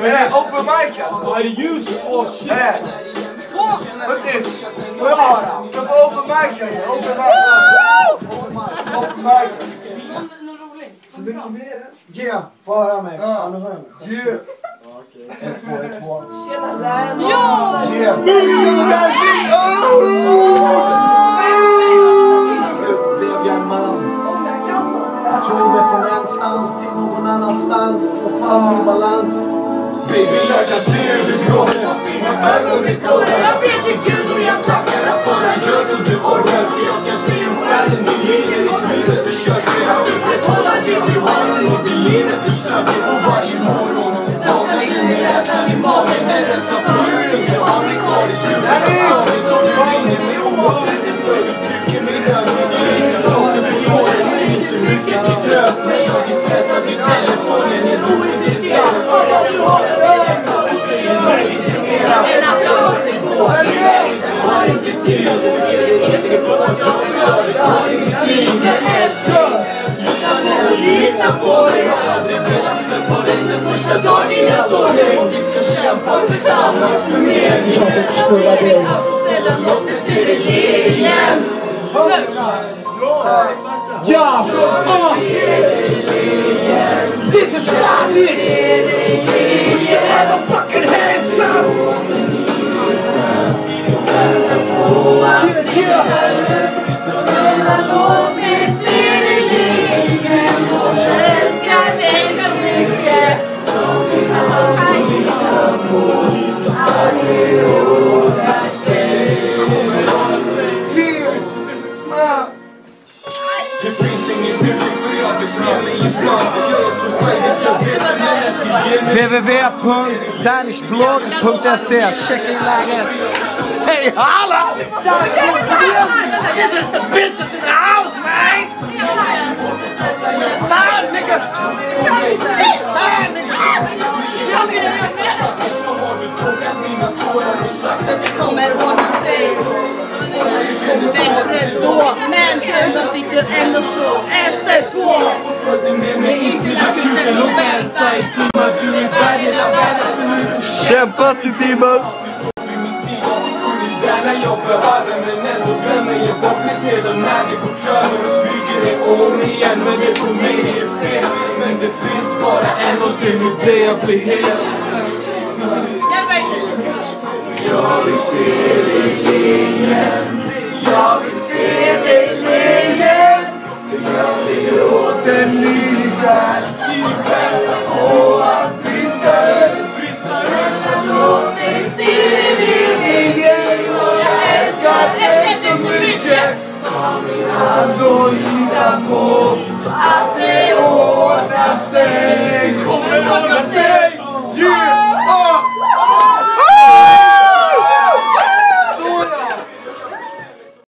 Är det open mic alltså? Är det YouTube? Åh shit! Är det? Faktiskt, får jag höra? Ska på open mic alltså? Open mic! Open mic! Någon rolig? Så mycket mer? G, får höra mig. Ja, nu hör jag mig. G! 1, 2. Tjena Län! Ja! G! Slut blev jag en man. Tog mig från någonstans till någon annanstans och fann min balans. Baby, jag kan se hur du gråter fast dina ögon blir tårar. Jag ber till Gud och jag tackar att för han gör som du orkar. Jag kan se hur själen din lider i tvivel försöker att upprätthålla det du har och det livet du söker. Och varje morgon vaknar du med rädslan i magen. Den rädslan på ut inte har mig kvar i slutet av dagen. Så du ringer mig oavbrutet för du tycker min röst. Du är inte plåster på såren men inte mycket till tröst. När jag är stressad vid telefonen är du intressant. Du har men att jag måste gå jag har inte tid jag tänker på att jag klarar jag har inget liv men älskling jag ska nog lita på dig jag har aldrig velat släppa dig sen första dagen jag såg dig och vi ska kämpa tillsammans för mer alltså snälla låt mig se dig le igen Ja! This is life! Put your head on fucking hands up! snälla låt mig se dig le igen jag älskar dig så mycket att du vågar säga det finns ingen ursäkt för jag beter mig ibland för jag är så självisk www.danishblog.se. Checka in läget. Säg hallå! This is the bitches in the house, man! Sign, nigga! Sign, så har du tolkat mina tårar och sagt att det kommer ordna sig bättre då men följden fick du ändå slå 1-2 följde med mig in till akuten och vänta i timmar du är värd hela världen kämpa till timmar! Där när jag behöver men ändå glömmer jag bort mig sedan när det går över och sviker det om igen men det på mig det är fel men det finns bara en och till med det jag blir hel jag vill se dig igen jag vill se dig igen jag ser åt en ny värld i väntan på att brista snälla låt mig se dig igen jag älskar dig så mycket ta min hand och lita på att det